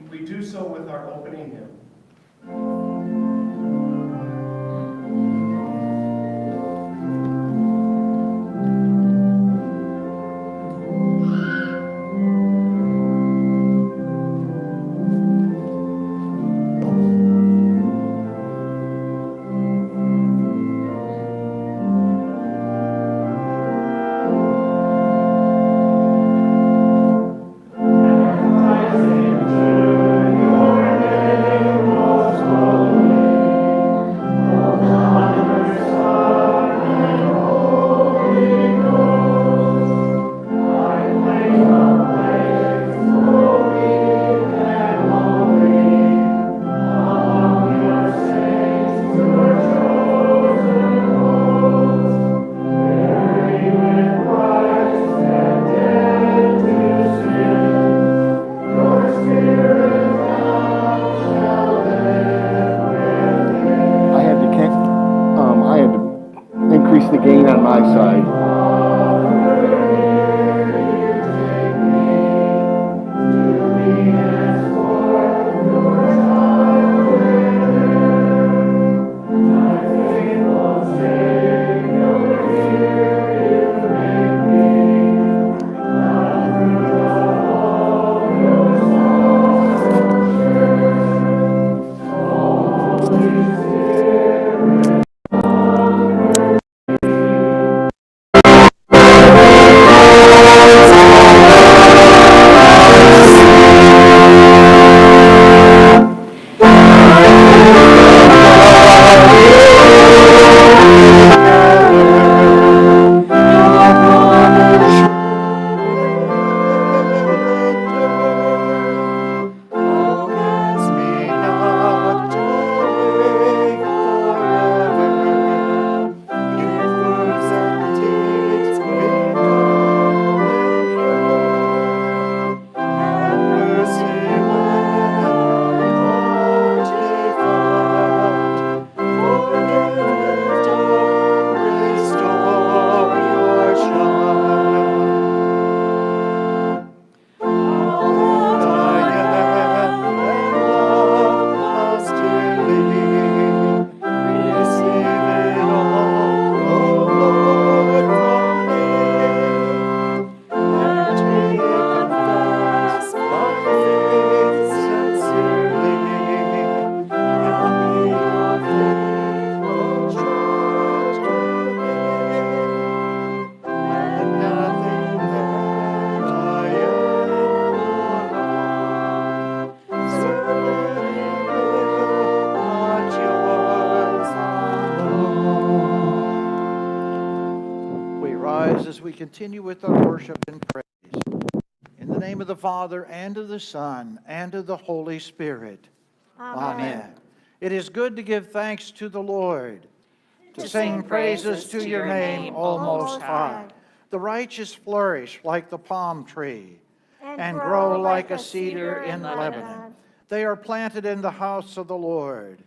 we do so with our opening hymn. Increase the gain on my side. As we continue with our worship and praise. In the name of the Father, and of the Son, and of the Holy Spirit. Amen. It is good to give thanks to the Lord, to sing praises to your name, O Most High. The righteous flourish like the palm tree, and grow like a cedar in Lebanon. They are planted in the house of the Lord.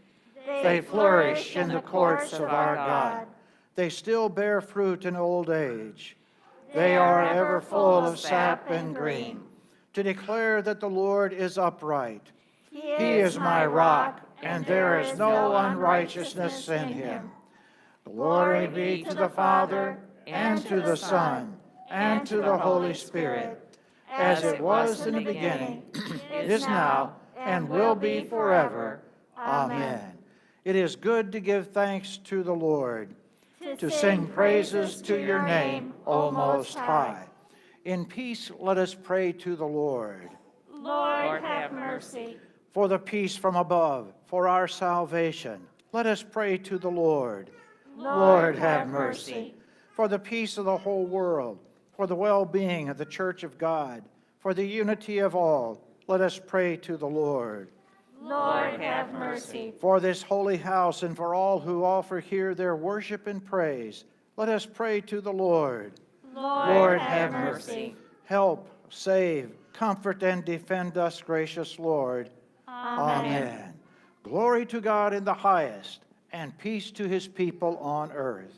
They flourish in the courts of our God. They still bear fruit in old age. They are ever full of sap and green, to declare that the Lord is upright. He is my rock, and there is no unrighteousness in him. Glory be to the Father, and to the Son, and to the Holy Spirit, as it was in the beginning, is now, and will be forever. Amen. It is good to give thanks to the Lord, to sing praises to your name, O Most High. In peace, let us pray to the Lord. Lord, have mercy. For the peace from above, for our salvation, let us pray to the Lord. Lord, have mercy. For the peace of the whole world, for the well-being of the Church of God, for the unity of all, let us pray to the Lord. Lord, have mercy. For this holy house and for all who offer here their worship and praise, let us pray to the Lord. Lord, have mercy. Help, save, comfort, and defend us, gracious Lord. Amen. Glory to God in the highest, and peace to his people on earth.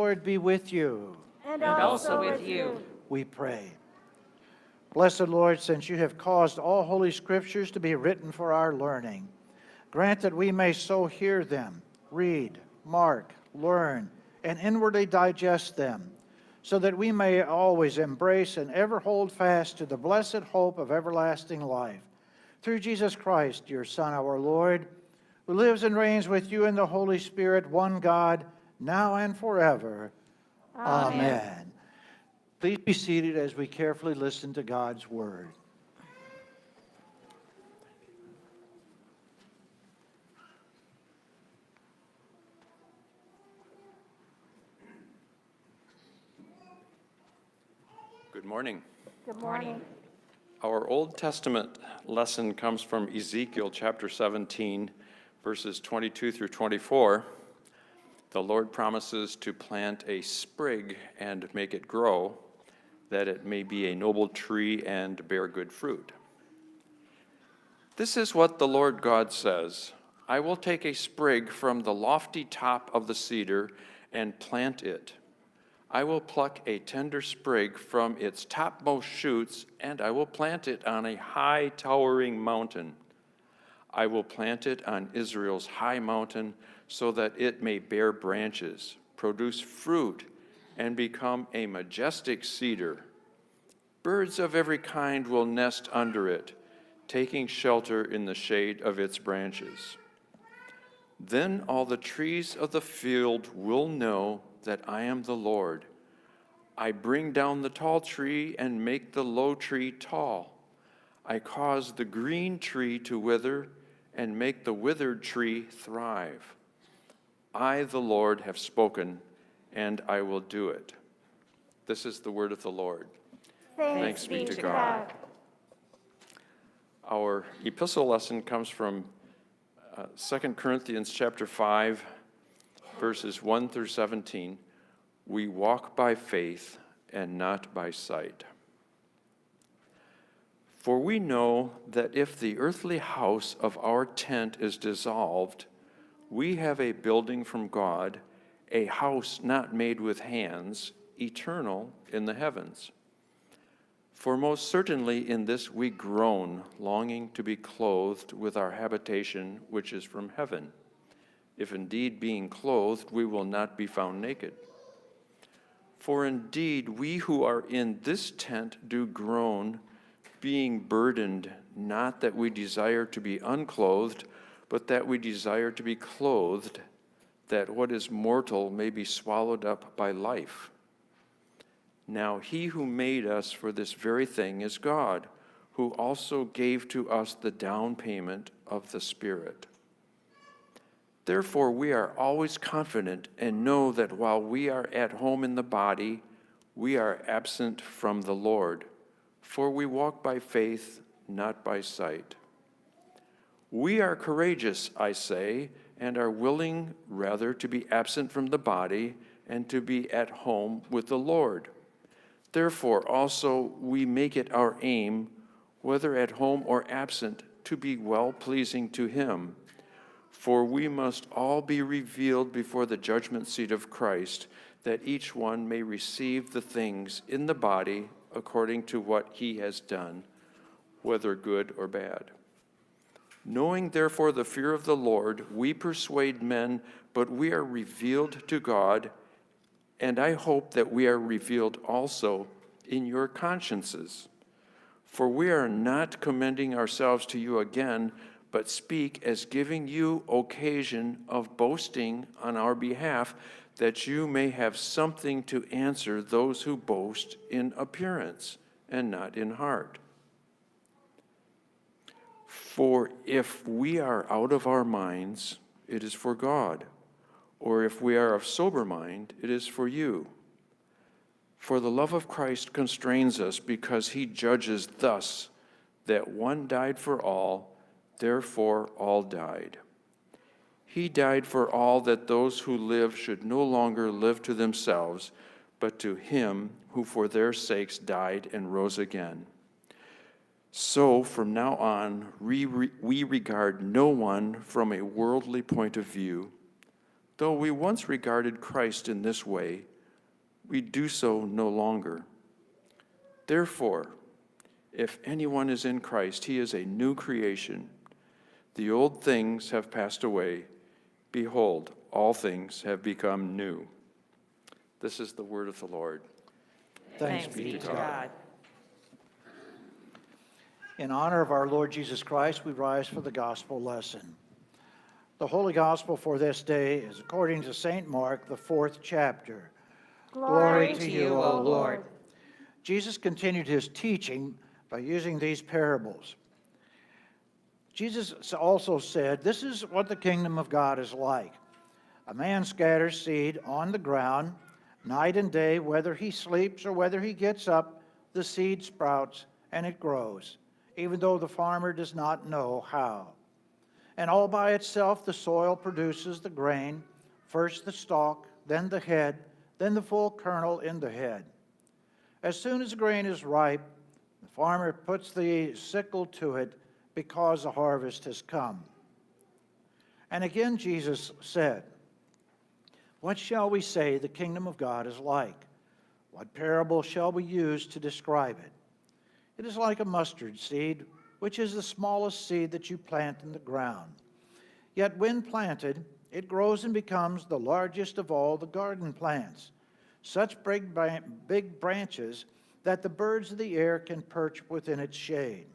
Lord be with you. And also with you. We pray. Blessed Lord, since you have caused all holy scriptures to be written for our learning, grant that we may so hear them, read, mark, learn, and inwardly digest them, so that we may always embrace and ever hold fast to the blessed hope of everlasting life. Through Jesus Christ, your Son, our Lord, who lives and reigns with you in the Holy Spirit, one God, now and forever. Amen. Please be seated as we carefully listen to God's word. Good morning. Good morning. Our Old Testament lesson comes from Ezekiel chapter 17, verses 22 through 24. The Lord promises to plant a sprig and make it grow, that it may be a noble tree and bear good fruit. This is what the Lord God says: I will take a sprig from the lofty top of the cedar and plant it. I will pluck a tender sprig from its topmost shoots, and I will plant it on a high towering mountain. I will plant it on Israel's high mountain, so that it may bear branches, produce fruit, and become a majestic cedar. Birds of every kind will nest under it, taking shelter in the shade of its branches. Then all the trees of the field will know that I am the Lord. I bring down the tall tree and make the low tree tall. I cause the green tree to wither and make the withered tree thrive. I, the Lord, have spoken, and I will do it. This is the word of the Lord. Thanks be to God. Our epistle lesson comes from 2 Corinthians chapter 5, verses 1 through 17. We walk by faith and not by sight. For we know that if the earthly house of our tent is dissolved, we have a building from God, a house not made with hands, eternal in the heavens. For most certainly in this we groan, longing to be clothed with our habitation which is from heaven, if indeed being clothed we will not be found naked. For indeed we who are in this tent do groan, being burdened, not that we desire to be unclothed, but that we desire to be clothed, that what is mortal may be swallowed up by life. Now he who made us for this very thing is God, who also gave to us the down payment of the Spirit. Therefore we are always confident and know that while we are at home in the body, we are absent from the Lord, for we walk by faith, not by sight. We are courageous, I say, and are willing rather to be absent from the body and to be at home with the Lord. Therefore also we make it our aim, whether at home or absent, to be well-pleasing to him. For we must all be revealed before the judgment seat of Christ, that each one may receive the things in the body according to what he has done, whether good or bad. Knowing therefore the fear of the Lord, we persuade men, but we are revealed to God, and I hope that we are revealed also in your consciences. For we are not commending ourselves to you again, but speak as giving you occasion of boasting on our behalf, that you may have something to answer those who boast in appearance and not in heart. For if we are out of our minds, it is for God, or if we are of sober mind, it is for you. For the love of Christ constrains us, because he judges thus, that one died for all, therefore all died. He died for all, that those who live should no longer live to themselves, but to him who for their sakes died and rose again. So from now on, we regard no one from a worldly point of view. Though we once regarded Christ in this way, we do so no longer. Therefore, if anyone is in Christ, he is a new creation. The old things have passed away. Behold, all things have become new. This is the word of the Lord. Thanks be to God. In honor of our Lord Jesus Christ, we rise for the gospel lesson. The Holy Gospel for this day is according to St. Mark, the 4th chapter. Glory to you, O Lord. Jesus continued his teaching by using these parables. Jesus also said, "This is what the kingdom of God is like. A man scatters seed on the ground, night and day, whether he sleeps or whether he gets up, the seed sprouts and it grows, even though the farmer does not know how. And all by itself the soil produces the grain, first the stalk, then the head, then the full kernel in the head. As soon as the grain is ripe, the farmer puts the sickle to it because the harvest has come." And again Jesus said, "What shall we say the kingdom of God is like? What parable shall we use to describe it? It is like a mustard seed, which is the smallest seed that you plant in the ground. Yet when planted, it grows and becomes the largest of all the garden plants, such big branches that the birds of the air can perch within its shade."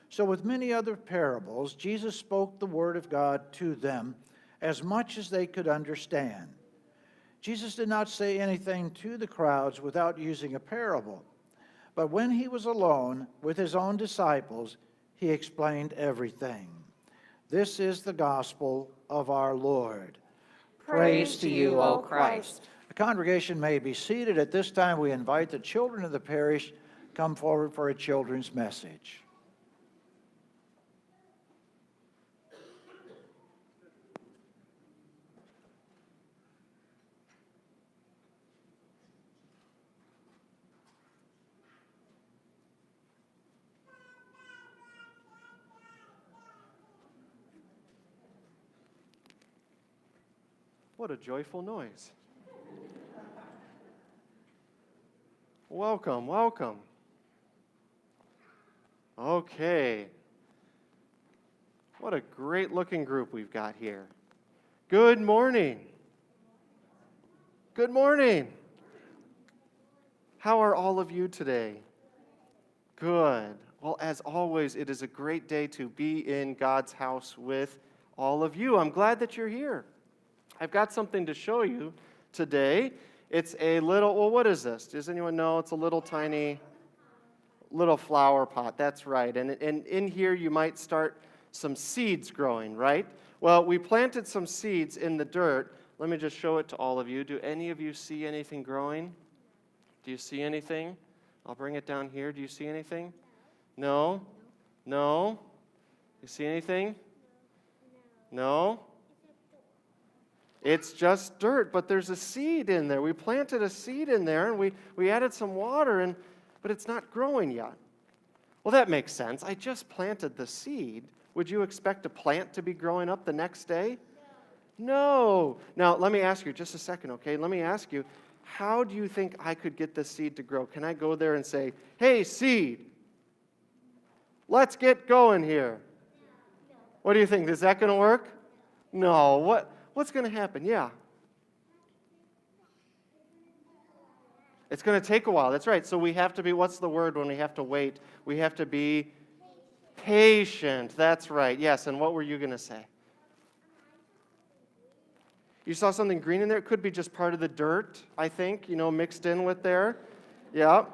So with many other parables, Jesus spoke the word of God to them as much as they could understand. Jesus did not say anything to the crowds without using a parable. But when he was alone with his own disciples, he explained everything. This is the gospel of our Lord. Praise to you, O Christ. The congregation may be seated. At this time, we invite the children of the parish come forward for a children's message. What a joyful noise. Welcome, welcome. Okay. What a great looking group we've got here. Good morning. Good morning. How are all of you today? Good. Well, as always, it is a great day to be in God's house with all of you. I'm glad that you're here. I've got something to show you today. It's a little, well, what is this? Does anyone know? It's a little tiny, little flower pot. That's right. And in here you might start some seeds growing, right? Well, we planted some seeds in the dirt. Let me just show it to all of you. Do any of you see anything growing? Do you see anything? I'll bring it down here. Do you see anything? No? No? You see anything? No? It's just dirt, but there's a seed in there. We planted a seed in there, and we added some water, but it's not growing yet. Well, that makes sense. I just planted the seed. Would you expect a plant to be growing up the next day? No. Now, let me ask you just a second, okay? Let me ask you, how do you think I could get this seed to grow? Can I go there and say, "Hey, seed, let's get going here"? What do you think? Is that going to work? No. What's going to happen? Yeah. It's going to take a while. That's right. So we have to be, what's the word when we have to wait? We have to be patient. That's right. Yes. And what were you going to say? You saw something green in there? It could be just part of the dirt, I think, mixed in with there. Yeah.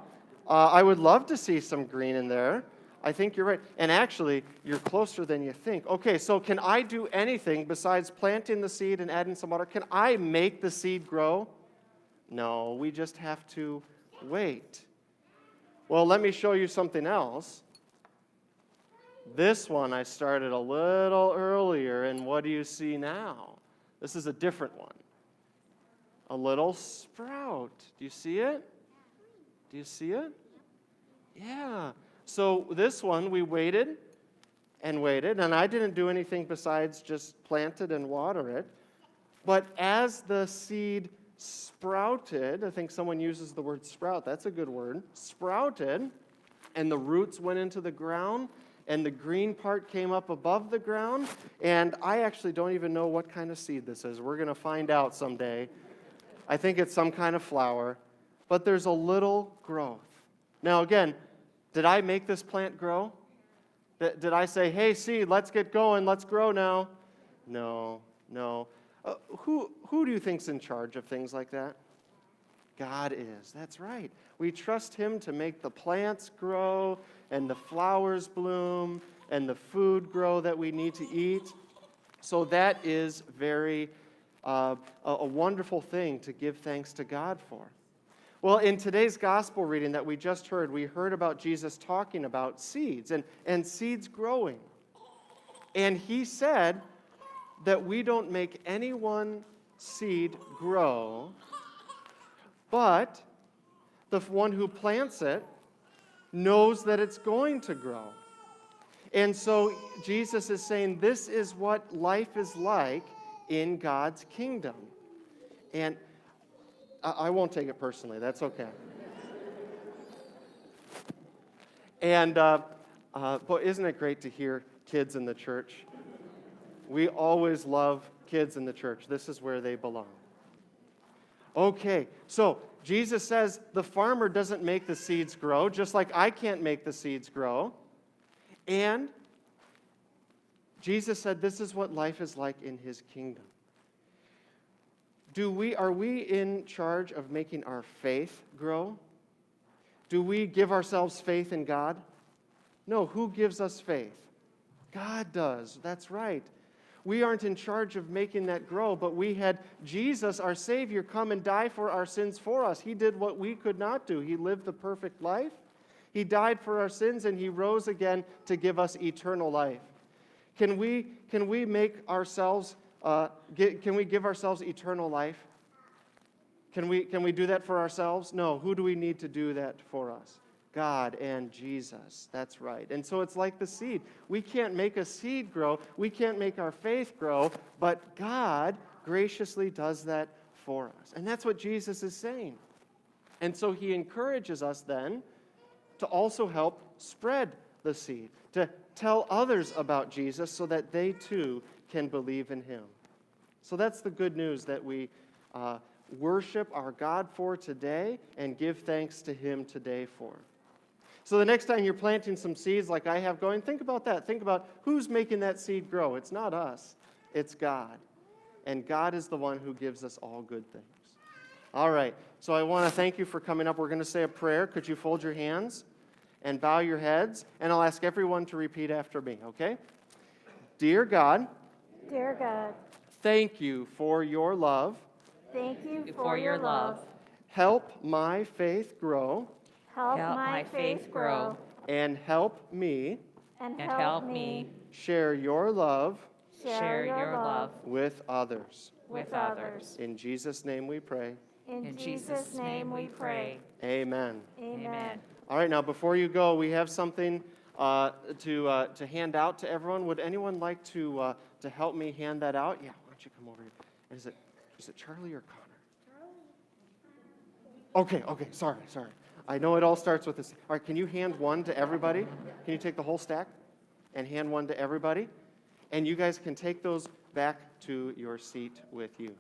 I would love to see some green in there. I think you're right. And actually, you're closer than you think. Okay, so can I do anything besides planting the seed and adding some water? Can I make the seed grow? No, we just have to wait. Well, let me show you something else. This one I started a little earlier, and what do you see now? This is a different one. A little sprout. Do you see it? Do you see it? Yeah. So this one, we waited, and I didn't do anything besides just plant it and water it. But as the seed sprouted. I think someone uses the word sprout. That's a good word. Sprouted, and the roots went into the ground, and the green part came up above the ground. And I actually don't even know what kind of seed this is. We're going to find out someday. I think it's some kind of flower, but there's a little growth. Now, again, did I make this plant grow? Did I say, hey, seed, let's get going, let's grow now? No. Who do you think's in charge of things like that? God is. That's right. We trust Him to make the plants grow and the flowers bloom and the food grow that we need to eat. So that is very a wonderful thing to give thanks to God for. Well, in today's gospel reading that we just heard, we heard about Jesus talking about seeds and seeds growing. And He said that we don't make any one seed grow, but the one who plants it knows that it's going to grow. And so Jesus is saying this is what life is like in God's kingdom. And I won't take it personally. That's okay. And but isn't it great to hear kids in the church? We always love kids in the church. This is where they belong. Okay, so Jesus says the farmer doesn't make the seeds grow, just like I can't make the seeds grow. And Jesus said this is what life is like in His kingdom. Are we in charge of making our faith grow? Do we give ourselves faith in God? No, who gives us faith? God does. That's right. We aren't in charge of making that grow, but we had Jesus, our Savior, come and die for our sins for us. He did what we could not do. He lived the perfect life. He died for our sins, and He rose again to give us eternal life. Can we make ourselves can we give ourselves eternal life? Can we do that for ourselves? No. Who do we need to do that for us? God and Jesus. That's right. And so it's like the seed. We can't make a seed grow. We can't make our faith grow, but God graciously does that for us. And that's what Jesus is saying. And so He encourages us then to also help spread the seed, to tell others about Jesus so that they too can believe in Him. So that's the good news that we worship our God for today and give thanks to Him today for. So the next time you're planting some seeds like I have going, think about that. Think about who's making that seed grow. It's not us. It's God. And God is the one who gives us all good things. All right. So I want to thank you for coming up. We're going to say a prayer. Could you fold your hands and bow your heads? And I'll ask everyone to repeat after me, okay? Dear God, thank you for your love. Thank you for your love. Help my faith grow. Help my faith grow. And help me And help me share your love share your love with others. with others. In Jesus' name we pray. In Jesus' name we pray. Amen. Amen. All right, now before you go, we have something to hand out to everyone. Would anyone like to help me hand that out? Yeah, why don't you come over here? Is it Charlie or Connor? Okay, sorry. I know it all starts with this. All right, can you hand one to everybody? Can you take the whole stack and hand one to everybody? And you guys can take those back to your seat with you.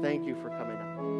Thank you for coming up.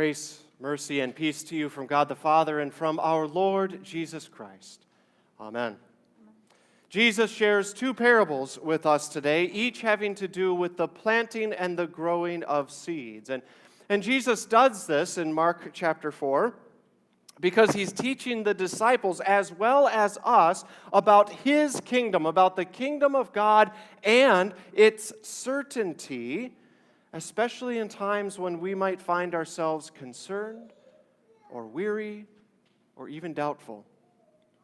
Grace, mercy, and peace to you from God the Father and from our Lord Jesus Christ. Amen. Jesus shares two parables with us today, each having to do with the planting and the growing of seeds. And Jesus does this in Mark chapter 4 because he's teaching the disciples as well as us about his kingdom, about the kingdom of God and its certainty, especially in times when we might find ourselves concerned or weary or even doubtful.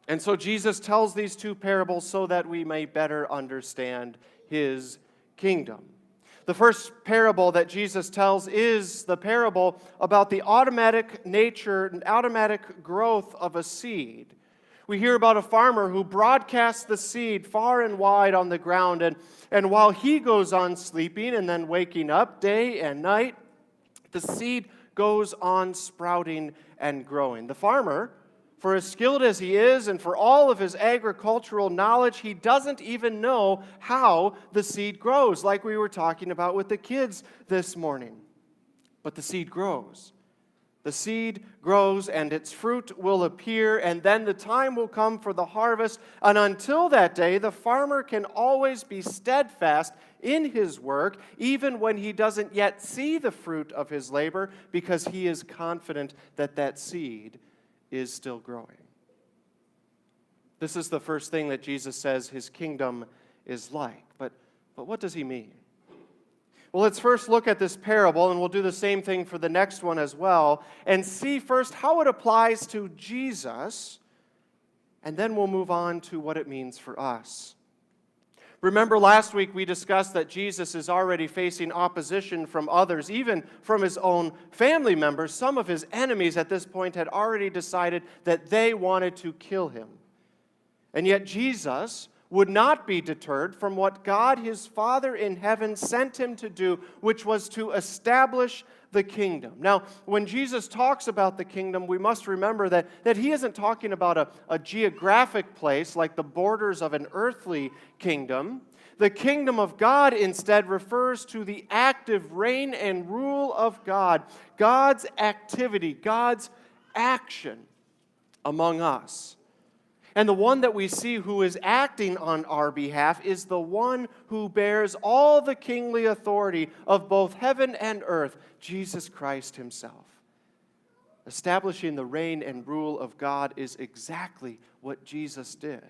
And so Jesus tells these two parables so that we may better understand his kingdom. The first parable that Jesus tells is the parable about the automatic nature and automatic growth of a seed. We hear about a farmer who broadcasts the seed far and wide on the ground, and while he goes on sleeping and then waking up day and night, the seed goes on sprouting and growing. The farmer, for as skilled as he is and for all of his agricultural knowledge, he doesn't even know how the seed grows, like we were talking about with the kids this morning. But the seed grows. The seed grows and its fruit will appear, and then the time will come for the harvest. And until that day, the farmer can always be steadfast in his work, even when he doesn't yet see the fruit of his labor, because he is confident that that seed is still growing. This is the first thing that Jesus says his kingdom is like. But what does he mean? Well, let's first look at this parable, and we'll do the same thing for the next one as well, and see first how it applies to Jesus, and then we'll move on to what it means for us. Remember last week we discussed that Jesus is already facing opposition from others, even from his own family members. Some of his enemies at this point had already decided that they wanted to kill him. And yet Jesus would not be deterred from what God, his Father in heaven, sent him to do, which was to establish the kingdom. Now, when Jesus talks about the kingdom, we must remember that he isn't talking about a geographic place like the borders of an earthly kingdom. The kingdom of God instead refers to the active reign and rule of God, God's activity, God's action among us. And the one that we see who is acting on our behalf is the one who bears all the kingly authority of both heaven and earth, Jesus Christ himself. Establishing the reign and rule of God is exactly what Jesus did.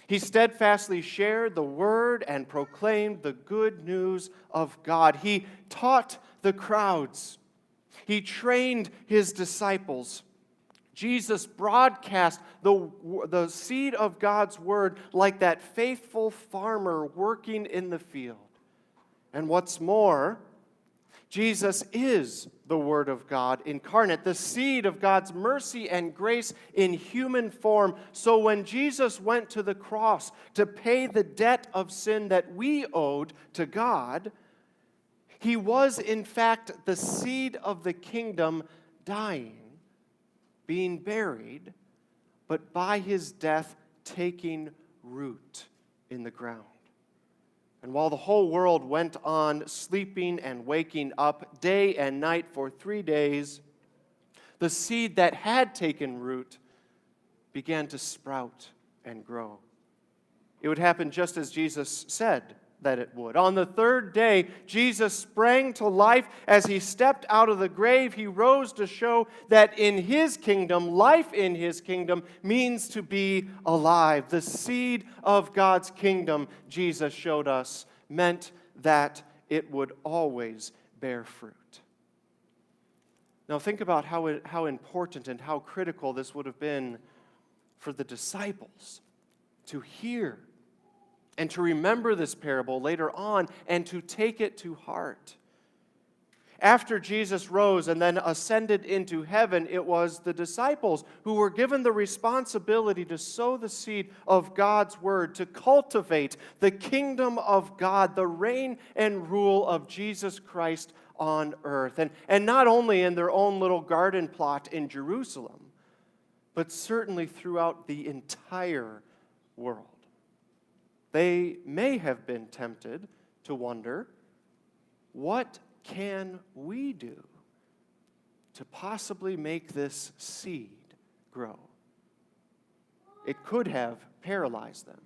He steadfastly shared the word and proclaimed the good news of God. He taught the crowds. He trained his disciples. Jesus broadcast the seed of God's word like that faithful farmer working in the field. And what's more, Jesus is the Word of God incarnate, the seed of God's mercy and grace in human form. So when Jesus went to the cross to pay the debt of sin that we owed to God, he was in fact the seed of the kingdom dying, being buried, but by his death taking root in the ground. And while the whole world went on sleeping and waking up day and night for 3 days, the seed that had taken root began to sprout and grow. It would happen just as Jesus said that it would. On the third day, Jesus sprang to life. As he stepped out of the grave, he rose to show that in his kingdom, life in his kingdom means to be alive. The seed of God's kingdom, Jesus showed us, meant that it would always bear fruit. Now think about how important and how critical this would have been for the disciples to hear and to remember this parable later on and to take it to heart. After Jesus rose and then ascended into heaven, it was the disciples who were given the responsibility to sow the seed of God's word, to cultivate the kingdom of God, the reign and rule of Jesus Christ on earth. And not only in their own little garden plot in Jerusalem, but certainly throughout the entire world. They may have been tempted to wonder, what can we do to possibly make this seed grow. It could have paralyzed them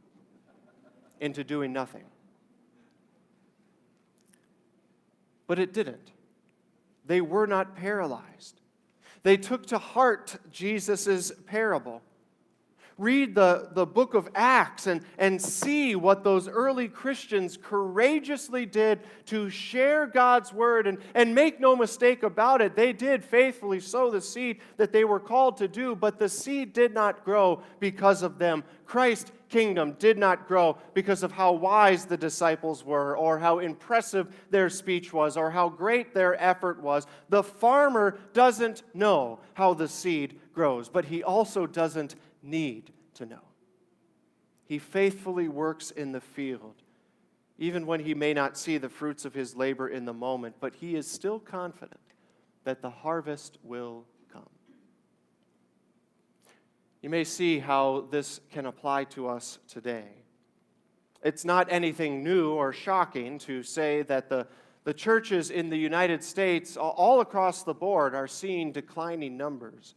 into doing nothing. But it didn't. They were not paralyzed. They took to heart Jesus' parable. Read the book of Acts and see what those early Christians courageously did to share God's word. And make no mistake about it, they did faithfully sow the seed that they were called to do, but the seed did not grow because of them. Christ's kingdom did not grow because of how wise the disciples were, or how impressive their speech was, or how great their effort was. The farmer doesn't know how the seed grows, but he also doesn't need to know. He faithfully works in the field, even when he may not see the fruits of his labor in the moment, but he is still confident that the harvest will come. You may see how this can apply to us today. It's not anything new or shocking to say that the churches in the United States, all across the board, are seeing declining numbers.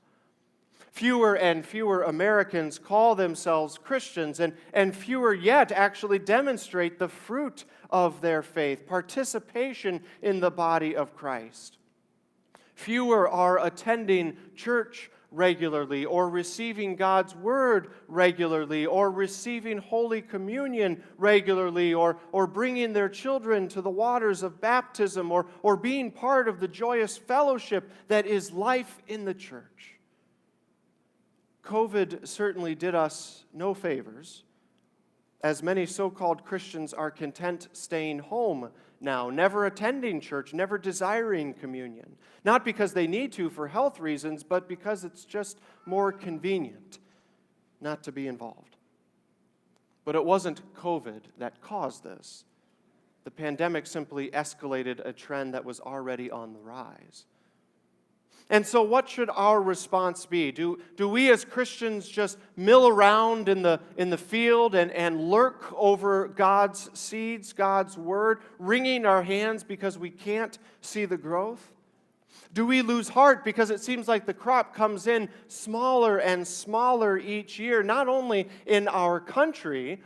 Fewer and fewer Americans call themselves Christians, and fewer yet actually demonstrate the fruit of their faith, participation in the body of Christ. Fewer are attending church regularly, or receiving God's word regularly, or receiving Holy Communion regularly, or bringing their children to the waters of baptism, or being part of the joyous fellowship that is life in the church. COVID certainly did us no favors, as many so-called Christians are content staying home now, never attending church, never desiring communion. Not because they need to for health reasons, but because it's just more convenient not to be involved. But it wasn't COVID that caused this. The pandemic simply escalated a trend that was already on the rise. And so what should our response be? Do we as Christians just mill around in the field and lurk over God's seeds, God's word, wringing our hands because we can't see the growth? Do we lose heart because it seems like the crop comes in smaller and smaller each year, not only in our country,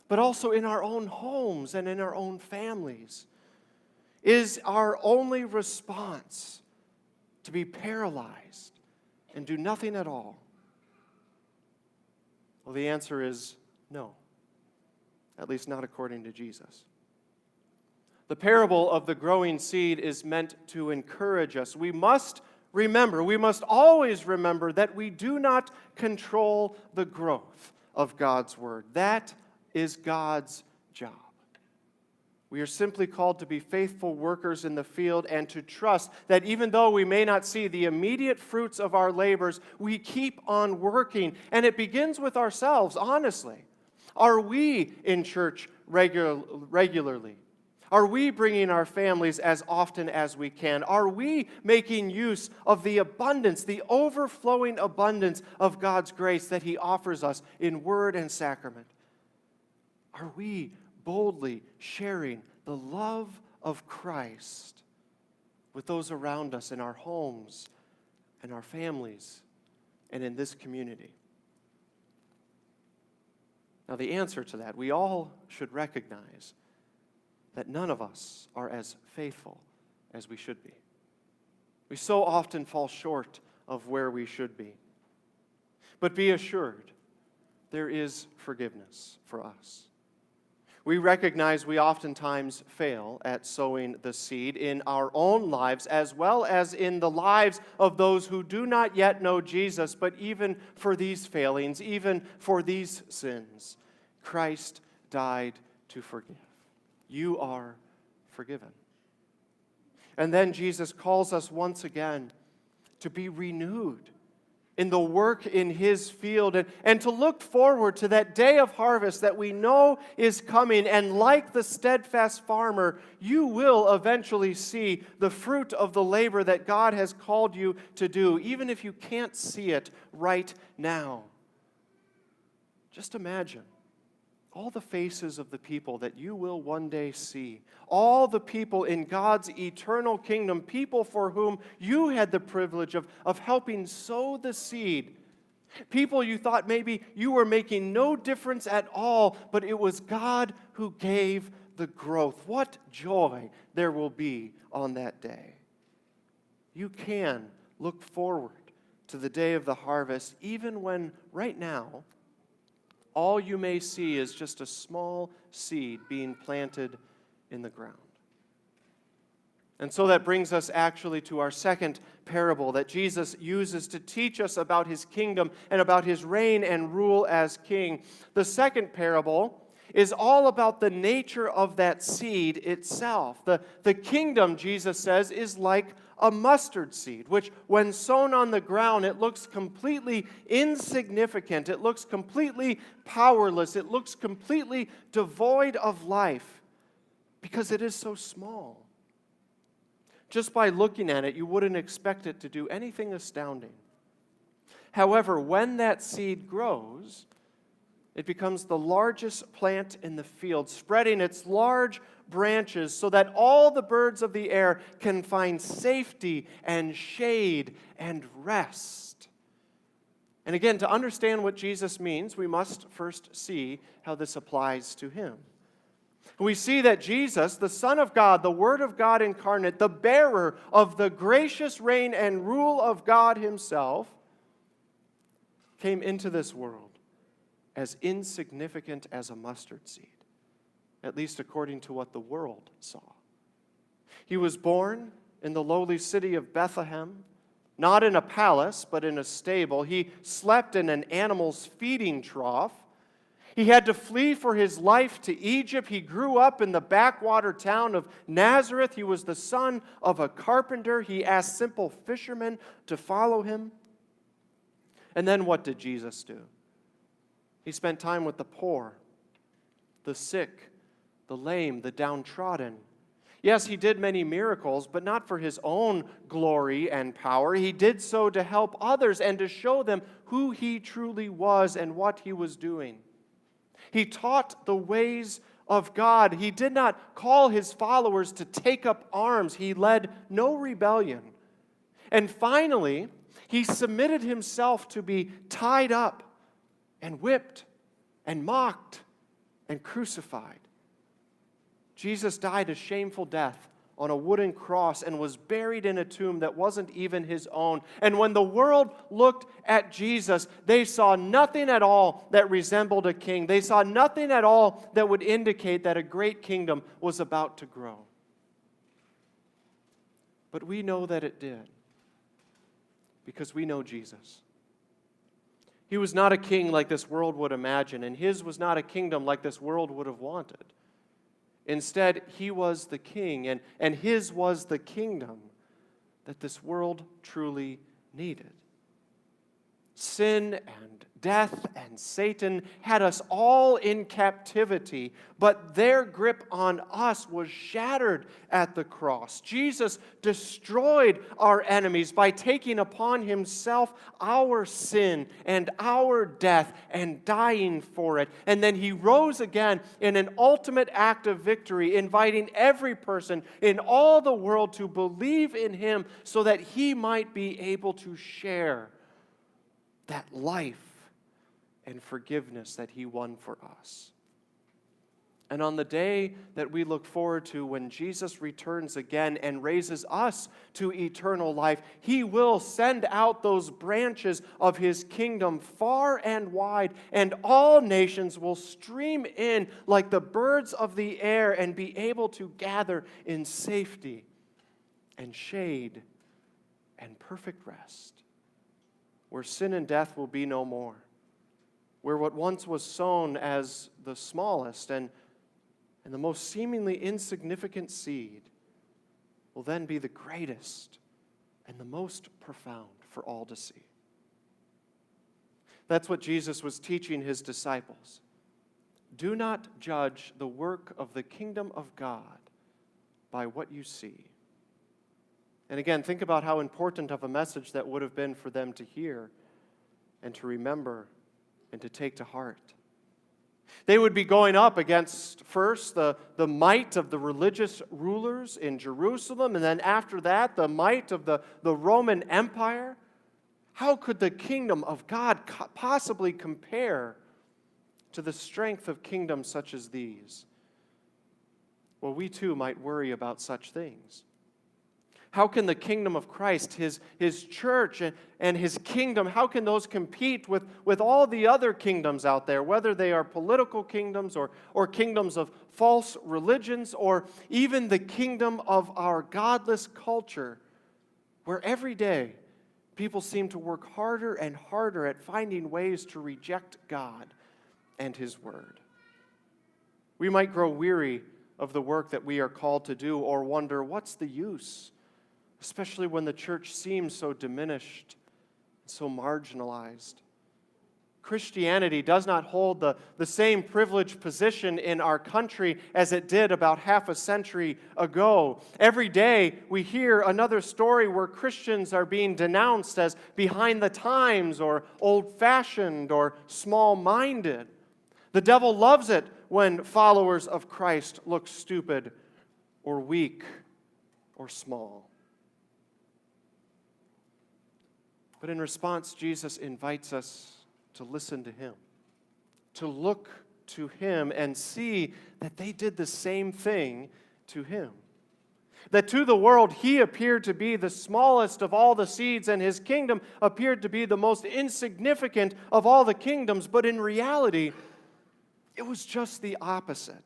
but also in our own homes and in our own families? Is our only response to be paralyzed and do nothing at all? Well, the answer is no, at least not according to Jesus. The parable of the growing seed is meant to encourage us. We must always remember that we do not control the growth of God's word. That is God's job. We are simply called to be faithful workers in the field and to trust that even though we may not see the immediate fruits of our labors, we keep on working. And it begins with ourselves, honestly. Are we in church regularly? Are we bringing our families as often as we can? Are we making use of the abundance, the overflowing abundance of God's grace that He offers us in word and sacrament? Are we boldly sharing the love of Christ with those around us in our homes and our families and in this community? Now, the answer to that, we all should recognize that none of us are as faithful as we should be. We so often fall short of where we should be. But be assured, there is forgiveness for us. We recognize we oftentimes fail at sowing the seed in our own lives as well as in the lives of those who do not yet know Jesus. But even for these failings, even for these sins, Christ died to forgive. You are forgiven. And then Jesus calls us once again to be renewed in the work in His field and to look forward to that day of harvest that we know is coming. And like the steadfast farmer, you will eventually see the fruit of the labor that God has called you to do, even if you can't see it right now. Just imagine all the faces of the people that you will one day see, all the people in God's eternal kingdom, people for whom you had the privilege of helping sow the seed, people you thought maybe you were making no difference at all, but it was God who gave the growth. What joy there will be on that day. You can look forward to the day of the harvest, even when right now, all you may see is just a small seed being planted in the ground. And so that brings us actually to our second parable that Jesus uses to teach us about his kingdom and about his reign and rule as king. The second parable is all about the nature of that seed itself. The kingdom, Jesus says, is like a mustard seed, which when sown on the ground, it looks completely insignificant. It looks completely powerless. It looks completely devoid of life because it is so small. Just by looking at it, you wouldn't expect it to do anything astounding. However, when that seed grows, it becomes the largest plant in the field, spreading its large branches so that all the birds of the air can find safety and shade and rest. And again, to understand what Jesus means, we must first see how this applies to him. We see that Jesus, the Son of God, the Word of God incarnate, the bearer of the gracious reign and rule of God himself, came into this world as insignificant as a mustard seed, at least according to what the world saw. He was born in the lowly city of Bethlehem, not in a palace, but in a stable. He slept in an animal's feeding trough. He had to flee for his life to Egypt. He grew up in the backwater town of Nazareth. He was the son of a carpenter. He asked simple fishermen to follow him. And then what did Jesus do? He spent time with the poor, the sick, the lame, the downtrodden. Yes, he did many miracles, but not for his own glory and power. He did so to help others and to show them who he truly was and what he was doing. He taught the ways of God. He did not call his followers to take up arms. He led no rebellion. And finally, he submitted himself to be tied up and whipped and mocked and crucified. Jesus died a shameful death on a wooden cross and was buried in a tomb that wasn't even his own. And when the world looked at Jesus, they saw nothing at all that resembled a king. They saw nothing at all that would indicate that a great kingdom was about to grow. But we know that it did, because we know Jesus. He was not a king like this world would imagine, and his was not a kingdom like this world would have wanted. Instead, he was the king, and his was the kingdom that this world truly needed. Sin and death and Satan had us all in captivity, but their grip on us was shattered at the cross. Jesus destroyed our enemies by taking upon himself our sin and our death and dying for it. And then he rose again in an ultimate act of victory, inviting every person in all the world to believe in him so that he might be able to share that life and forgiveness that he won for us. And on the day that we look forward to, when Jesus returns again and raises us to eternal life, he will send out those branches of his kingdom far and wide, and all nations will stream in like the birds of the air and be able to gather in safety and shade and perfect rest, where sin and death will be no more, where what once was sown as the smallest and the most seemingly insignificant seed will then be the greatest and the most profound for all to see. That's what Jesus was teaching his disciples. Do not judge the work of the kingdom of God by what you see. And again, think about how important of a message that would have been for them to hear and to remember and to take to heart. They would be going up against first the might of the religious rulers in Jerusalem, and then after that, the might of the Roman Empire. How could the kingdom of God possibly compare to the strength of kingdoms such as these? Well, we too might worry about such things. How can the kingdom of Christ, his church and his kingdom, how can those compete with all the other kingdoms out there, whether they are political kingdoms or kingdoms of false religions, or even the kingdom of our godless culture, where every day people seem to work harder and harder at finding ways to reject God and his word? We might grow weary of the work that we are called to do, or wonder, what's the use? Especially when the church seems so diminished, so marginalized. Christianity does not hold the same privileged position in our country as it did about half a century ago. Every day we hear another story where Christians are being denounced as behind the times, or old-fashioned, or small-minded. The devil loves it when followers of Christ look stupid, or weak, or small. But in response, Jesus invites us to listen to him, to look to him and see that they did the same thing to him. That to the world, he appeared to be the smallest of all the seeds, and his kingdom appeared to be the most insignificant of all the kingdoms. But in reality, it was just the opposite.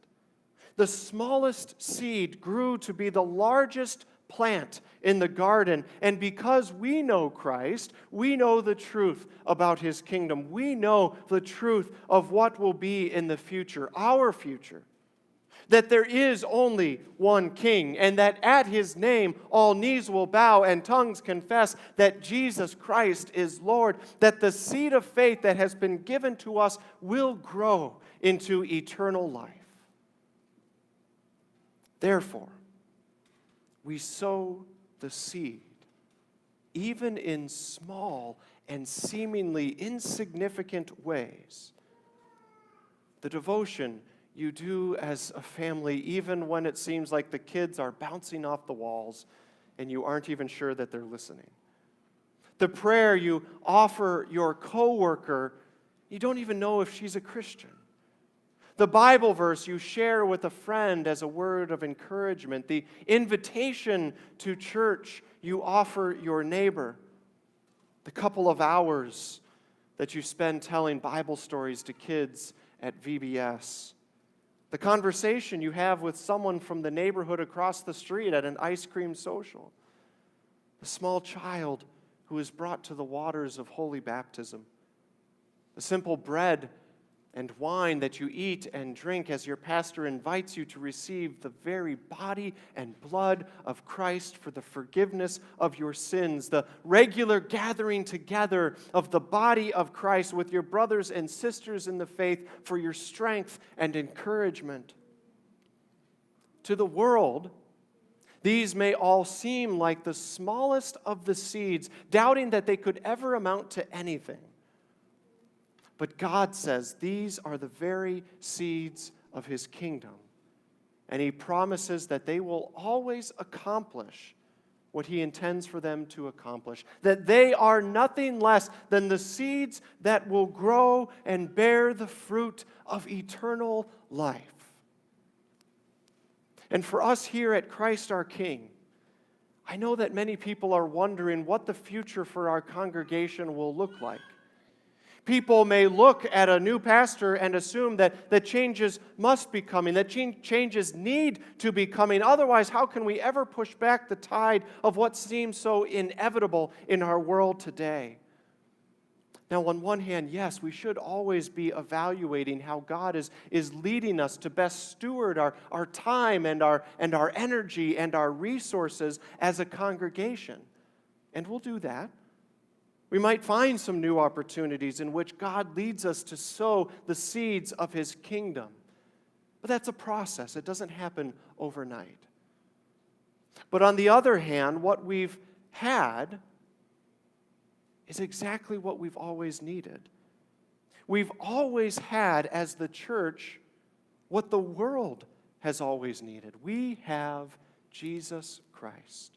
The smallest seed grew to be the largest plant in the garden. And because we know Christ, we know the truth about his kingdom. We know the truth of what will be in the future, our future. That there is only one king, and that at his name all knees will bow and tongues confess that Jesus Christ is Lord. That the seed of faith that has been given to us will grow into eternal life. Therefore, we sow the seed, even in small and seemingly insignificant ways. The devotion you do as a family, even when it seems like the kids are bouncing off the walls and you aren't even sure that they're listening. The prayer you offer your coworker, you don't even know if she's a Christian. The Bible verse you share with a friend as a word of encouragement. The invitation to church you offer your neighbor. The couple of hours that you spend telling Bible stories to kids at VBS. The conversation you have with someone from the neighborhood across the street at an ice cream social. The small child who is brought to the waters of holy baptism. The simple bread and wine that you eat and drink as your pastor invites you to receive the very body and blood of Christ for the forgiveness of your sins. The regular gathering together of the body of Christ with your brothers and sisters in the faith for your strength and encouragement. To the world, these may all seem like the smallest of the seeds, doubting that they could ever amount to anything. But God says these are the very seeds of his kingdom. And he promises that they will always accomplish what he intends for them to accomplish. That they are nothing less than the seeds that will grow and bear the fruit of eternal life. And for us here at Christ our King, I know that many people are wondering what the future for our congregation will look like. People may look at a new pastor and assume that changes must be coming, that changes need to be coming. Otherwise, how can we ever push back the tide of what seems so inevitable in our world today? Now, on one hand, yes, we should always be evaluating how God is leading us to best steward our time and our energy and our resources as a congregation. And we'll do that. We might find some new opportunities in which God leads us to sow the seeds of his kingdom. But that's a process. It doesn't happen overnight. But on the other hand, what we've had is exactly what we've always needed. We've always had, as the church, what the world has always needed. We have Jesus Christ.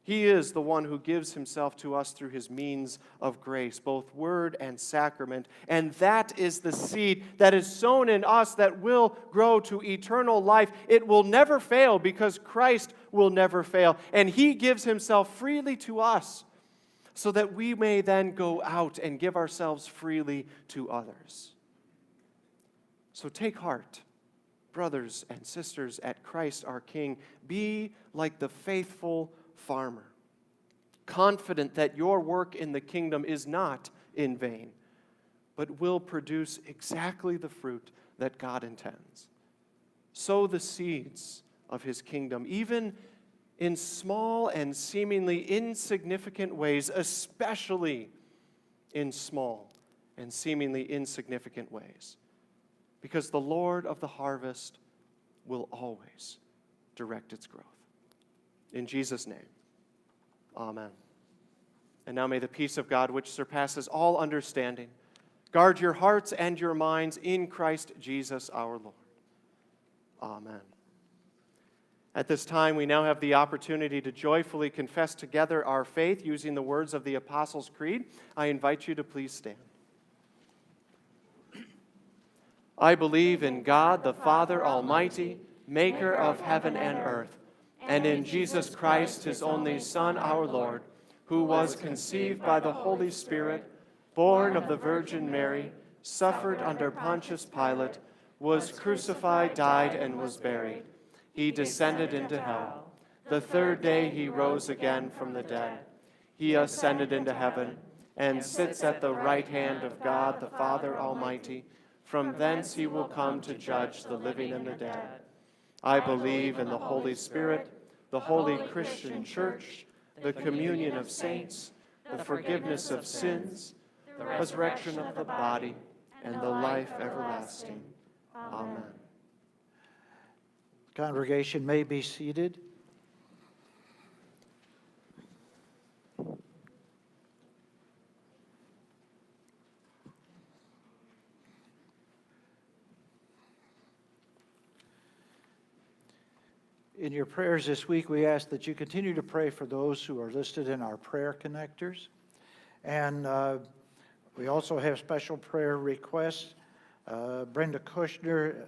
He is the one who gives himself to us through his means of grace, both word and sacrament. And that is the seed that is sown in us that will grow to eternal life. It will never fail because Christ will never fail. And he gives himself freely to us so that we may then go out and give ourselves freely to others. So take heart, brothers and sisters at Christ our King. Be like the faithful farmer, confident that your work in the kingdom is not in vain, but will produce exactly the fruit that God intends. Sow the seeds of his kingdom, even in small and seemingly insignificant ways, especially in small and seemingly insignificant ways, because the Lord of the harvest will always direct its growth. In Jesus' name, amen. And now may the peace of God, which surpasses all understanding, guard your hearts and your minds in Christ Jesus our Lord. Amen. At this time, we now have the opportunity to joyfully confess together our faith using the words of the Apostles' Creed. I invite you to please stand. I believe in God, the Father Almighty, maker of heaven and earth, and in Jesus Christ, his only Son, our Lord, who was conceived by the Holy Spirit, born of the Virgin Mary, suffered under Pontius Pilate, was crucified, died, and was buried. He descended into hell. The third day he rose again from the dead. He ascended into heaven and sits at the right hand of God, the Father Almighty. From thence he will come to judge the living and the dead. I believe in the Holy Spirit, the holy Christian church, the communion of saints, the forgiveness of sins, the resurrection of the body, and the life everlasting. Amen. Congregation may be seated. In your prayers this week, we ask that you continue to pray for those who are listed in our prayer connectors. And we also have special prayer requests. Brenda Kushner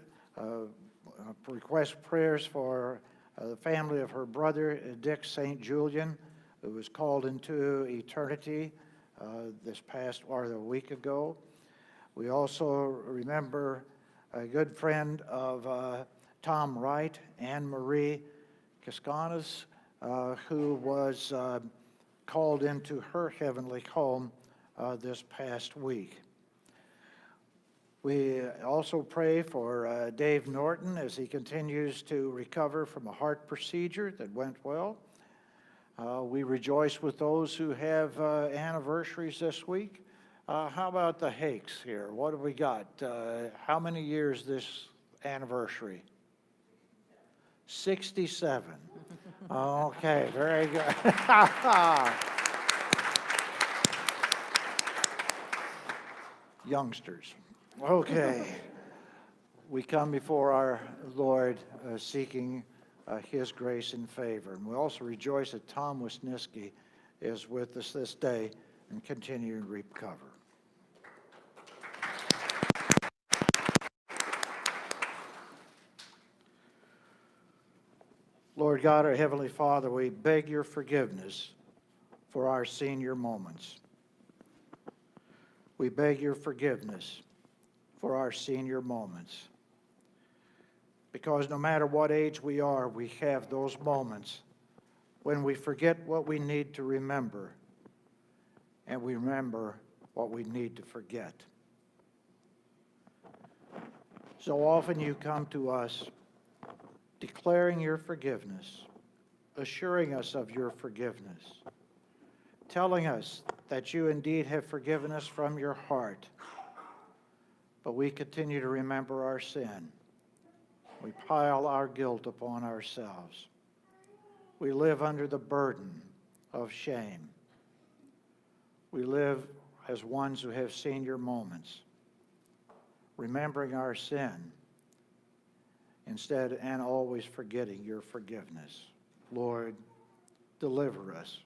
requests prayers for the family of her brother, Dick St. Julian, who was called into eternity this past, or a week ago. We also remember a good friend of Tom Wright, Anne Marie Cascanas, who was called into her heavenly home this past week. We also pray for Dave Norton as he continues to recover from a heart procedure that went well. We rejoice with those who have anniversaries this week. How about the Hakes here? What have we got? How many years this anniversary? 67. Okay, very good. Youngsters. Okay. We come before our Lord seeking his grace and favor. And we also rejoice that Tom Wisniewski is with us this day and continuing to recover. Lord God, our Heavenly Father, we beg your forgiveness for our senior moments. We beg your forgiveness for our senior moments. Because no matter what age we are, we have those moments when we forget what we need to remember and we remember what we need to forget. So often you come to us declaring your forgiveness, assuring us of your forgiveness, telling us that you indeed have forgiven us from your heart. But we continue to remember our sin. We pile our guilt upon ourselves. We live under the burden of shame. We live as ones who have senior moments. remembering our sin instead and always forgetting your forgiveness. Lord, deliver us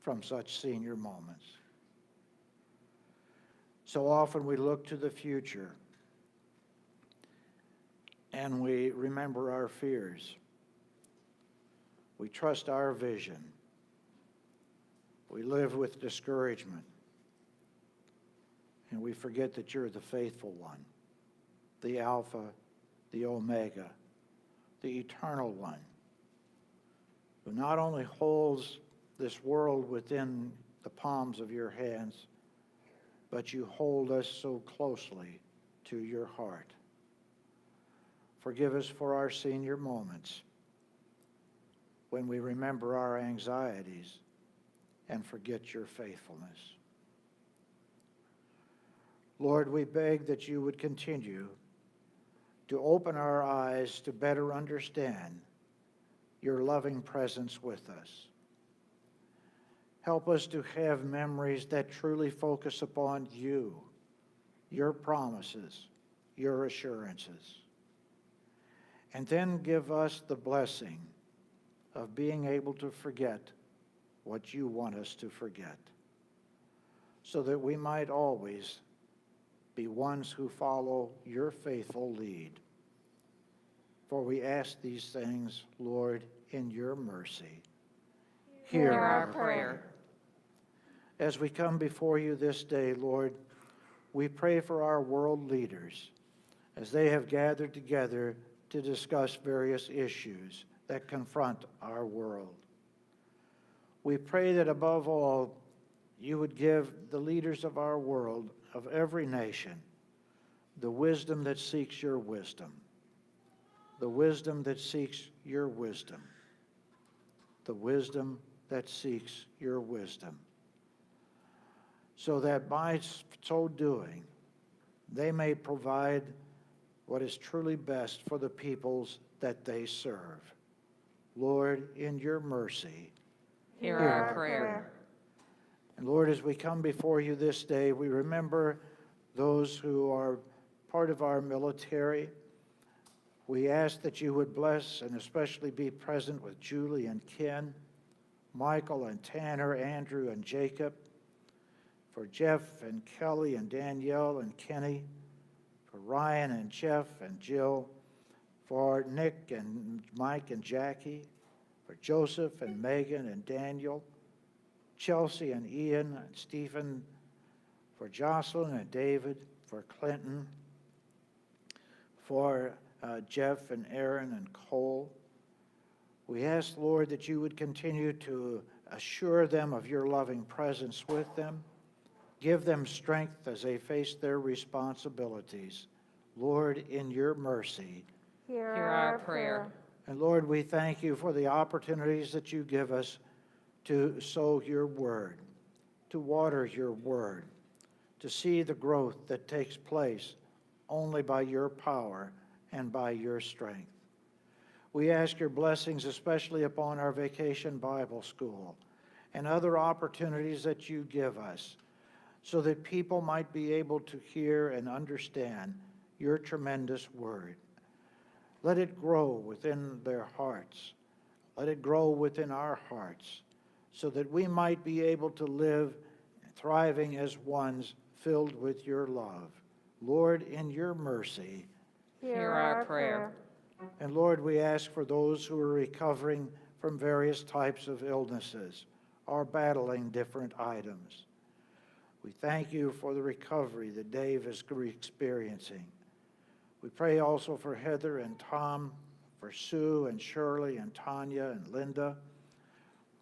from such senior moments. So often we look to the future and we remember our fears. We trust our vision. We live with discouragement. And we forget that you're the faithful one, the Alpha, the Omega, the Eternal One, who not only holds this world within the palms of your hands, but you hold us so closely to your heart. Forgive us for our senior moments when we remember our anxieties and forget your faithfulness. Lord, we beg that you would continue to open our eyes to better understand your loving presence with us. Help us to have memories that truly focus upon you, your promises, your assurances. And then give us the blessing of being able to forget what you want us to forget, so that we might always be ones who follow your faithful lead. For we ask these things, Lord, in your mercy. Hear our prayer. As we come before you this day, Lord, we pray for our world leaders as they have gathered together to discuss various issues that confront our world. We pray that above all, you would give the leaders of our world, of every nation, the wisdom that seeks your wisdom, the wisdom that seeks your wisdom, the wisdom that seeks your wisdom, so that by so doing, they may provide what is truly best for the peoples that they serve. Lord, in your mercy, Hear our prayer. And Lord, as we come before you this day, we remember those who are part of our military. We ask that you would bless and especially be present with Julie and Ken, Michael and Tanner, Andrew and Jacob, for Jeff and Kelly and Danielle and Kenny, for Ryan and Jeff and Jill, for Nick and Mike and Jackie, for Joseph and Megan and Daniel, Chelsea and Ian and Stephen, for Jocelyn and David, for Clinton, for Jeff and Aaron and Cole. We ask, Lord, that you would continue to assure them of your loving presence with them. Give them strength as they face their responsibilities. Lord, in your mercy. Hear our prayer. And Lord, we thank you for the opportunities that you give us to sow your word, to water your word, to see the growth that takes place only by your power and by your strength. We ask your blessings especially upon our Vacation Bible School and other opportunities that you give us, so that people might be able to hear and understand your tremendous word. Let it grow within their hearts. Let it grow within our hearts, so that we might be able to live thriving as ones filled with your love. Lord, in your mercy. Hear our prayer. And Lord, we ask for those who are recovering from various types of illnesses or battling different items. We thank you for the recovery that Dave is experiencing. We pray also for Heather and Tom, for Sue and Shirley and Tanya and Linda.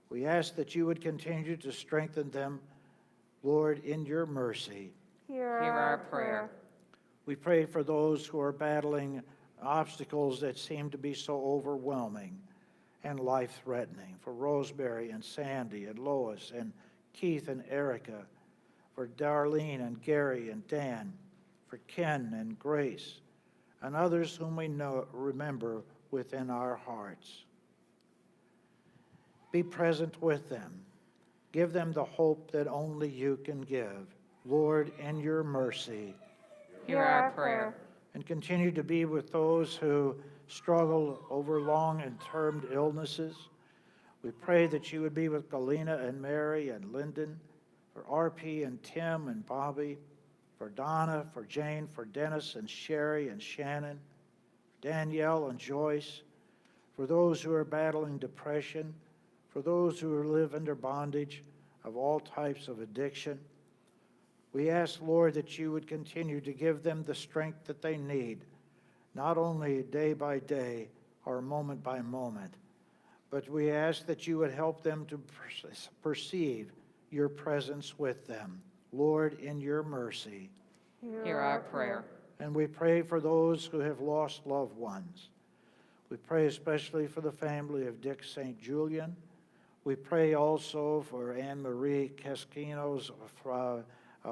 We ask that you would continue to strengthen them, Lord, in your mercy. Hear our prayer. We pray for those who are battling obstacles that seem to be so overwhelming and life-threatening, for Rosemary and Sandy and Lois and Keith and Erica, for Darlene and Gary and Dan, for Ken and Grace, and others whom we remember within our hearts. Be present with them. Give them the hope that only you can give. Lord, in your mercy. Hear our prayer. And continue to be with those who struggle over long and termed illnesses. We pray that you would be with Galena and Mary and Lyndon, for RP and Tim and Bobby, for Donna, for Jane, for Dennis and Sherry and Shannon, Danielle and Joyce, for those who are battling depression, for those who live under bondage of all types of addiction. We ask, Lord, that you would continue to give them the strength that they need, not only day by day or moment by moment, but we ask that you would help them to perceive your presence with them. Lord, in your mercy. Hear our prayer. And we pray for those who have lost loved ones. We pray especially for the family of Dick St. Julian. We pray also for Anne Marie Casquino's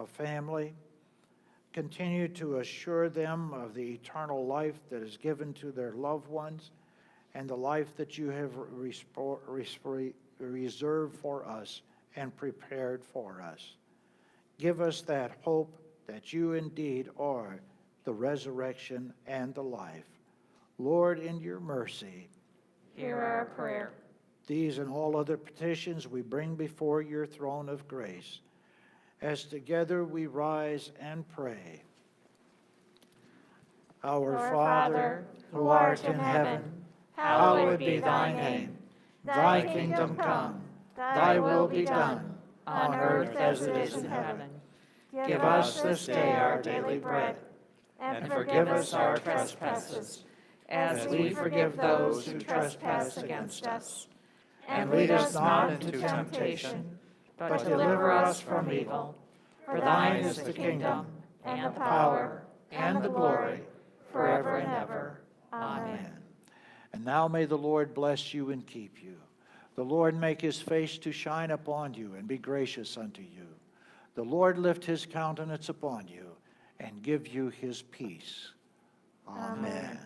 family. Continue to assure them of the eternal life that is given to their loved ones and the life that you have reserved for us and prepared for us. Give us that hope that you indeed are the resurrection and the life. Lord, in your mercy, Hear our prayer. these and all other petitions we bring before your throne of grace, as together we rise and pray. Our Father, who art in heaven, hallowed be thy name. Thy kingdom come, thy will be done, on earth as it is in heaven. Give us this day our daily bread, and forgive us our trespasses, as we forgive those who trespass against us. And lead us not into temptation, but deliver us from evil. For thine is the kingdom, and the power, and the glory, forever and ever. Amen. And now may the Lord bless you and keep you. The Lord make his face to shine upon you and be gracious unto you. The Lord lift his countenance upon you and give you his peace. Amen.